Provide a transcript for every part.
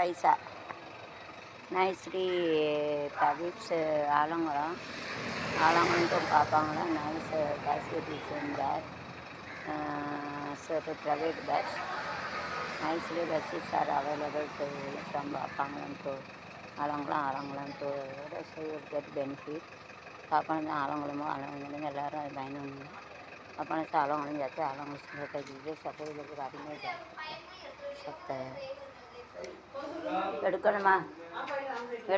பைசா. நைஸ்ரீ பவிட்ஸ் ஆலங்குளம். ஆலங்குளம் பார்ப்பாங்களா? Nice facilities in there. So the private bus. Nicely buses are available to from Papangalam to Alangulam to so you get benefit. Papangalam Alangulam எல்லாரும் பயணம் अपने से आलंगलन जाते हैं आलंगलन से कई चीज़ें सफ़ेद लोग गाड़ी में जा सकते हैं எடுக்கணுமா இது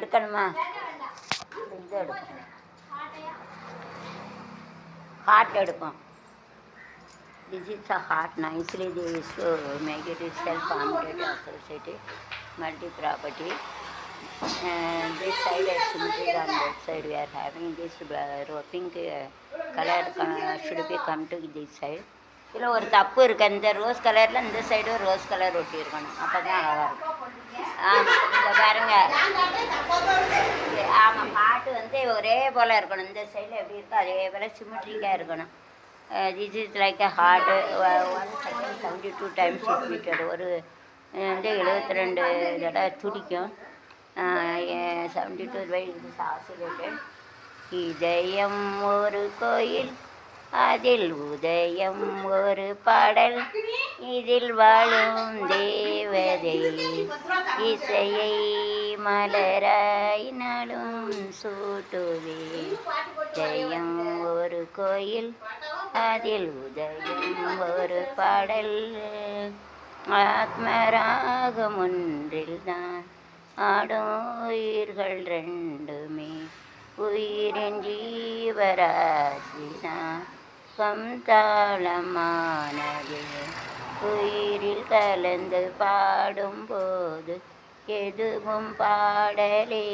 எடுக்கும் ஹார்ட் எடுக்கும். This is a heart. Nicely they used to make it self-armed society, multi-property. And this side is symmetry on that side. We are having this pink color should be come to this side. இதில் ஒரு தப்பு இருக்குது. இந்த rose கலரில் இந்த side rose colour ஒட்டி இருக்கணும். அப்போ தான் அழகாக இருக்கும். ஆமாம், இங்கே பாருங்கள். ஆமாம், பாட்டு வந்து ஒரே போல் இருக்கணும். இந்த சைடில் எப்படி இருக்கோ அதே போல் சிமெட்ரிக்காக இருக்கணும். This is like a heart. 1 second 72 times repeated. ஒரு வந்து 72 தடவை துடிக்கும். 72 by it is oscillated. இதயம் ஒரு கோயில், அதில் உதயம் ஒரு பாடல், இதில் வாழும் தேவதை இசையை மலராய் நாளும் சூட்டுவே. இதயம் ஒரு கோயில், அதில் உதயம் ஒரு பாடல், ஆத்மராகம் ஒன்றில் தான் ஆடும் உயிர்கள் ரெண்டுமே, உயிரின் ஜீவராசிதான் தாளமானது. உயிரில் கலந்து பாடும்போது எதுவும் பாடலே,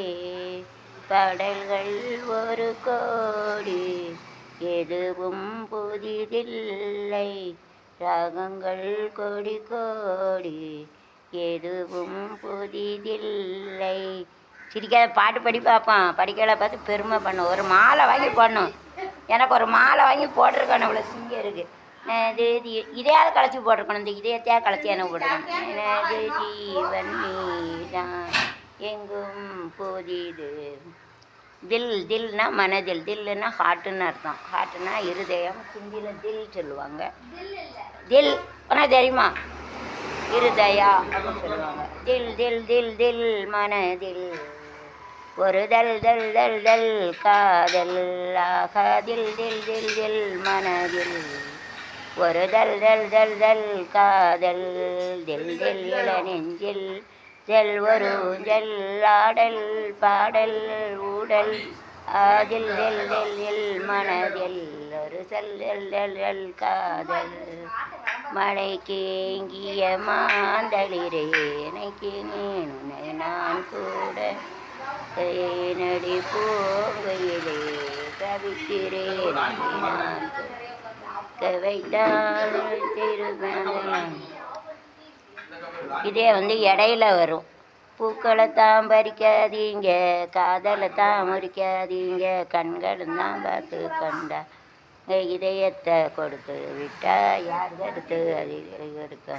பாடல்கள் ஒரு கோடி, எதுவும் புதிதில்லை, ராகங்கள் கொடி கோடி, எதுவும் புதிதில்லை. சிரிக்காத, பாட்டு படி பார்ப்பான். படிக்கலை பார்த்து பெருமை பண்ணும். ஒரு மாலை வாங்கி போடணும். எனக்கு ஒரு மாலை வாங்கி போட்டிருக்கணும். இவ்வளோ சிங்கம் இருக்குது. இது இதையாவது கலைச்சி போட்டிருக்கணும். இந்த இதயத்தையாக கலைச்சி எனக்கு போட்டிருக்கணும். எனது ஜீவன் நீதான் எங்கும் புதிது. தில்னா மனதில், தில்லுன்னா ஹார்ட்டுன்னு அர்த்தம். ஹார்ட்டுன்னா இருதயம், ஹிந்தியில் தில் சொல்லுவாங்க. தில் ஆனால் தெரியுமா? இருதயா அப்படின்னு சொல்லுவாங்க. தில் தில் தில் தில் மனதில் ஒரு தல் தல் தல் தல் காதல், ஆகா தில் தில் தில் தில் மனதில் ஒரு தல் தல் தல் தல் காதல், தில் தில் இள நெஞ்சில் ஜல் ஒரு ஜல் ஆடல் பாடல் ஊடல், அதில் தில் தில் இல் மனதில் ஒரு செல் எல் எல் எல் காதல், மழைக்கு ஏங்கிய மாந்தளிரே எனக்கு உன்னை நான் கூட நடி போகையிலே தவிக்கிறேன் நான் வைத்தால் திருமணம். இதே வந்து இடையில வரும். பூக்களை தான் பறிக்காதீங்க, காதலை தான் முறிக்காதீங்க, கண்களும் தான் பார்த்து கண்டா இதயத்தை கொடுத்து விட்டா யார் கருத்து அதிகம் இருக்க.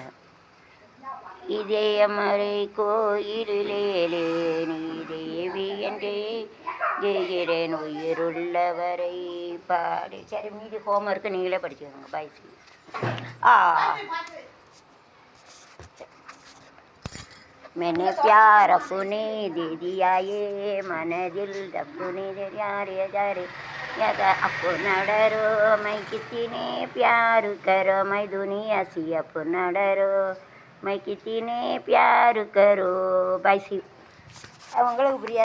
இதயமறை கோயிலே நீ தேவி என்றே ஜெயிக்கிறேன் உயிருள்ளவரை பாடி. சரி, மீதி ஹோம்ஒர்க்கு நீங்களே படிச்சுக்கோங்க. பாய். मैंने प्यार अपने दे दिया ये मनदिल अपने यारे जारे यादा अपना डरो मैं कितने प्यार करो मैं दुनिया से अपना डरो मैं कितने प्यार करो. बाय सी. அவங்களுக்கு புரியாது.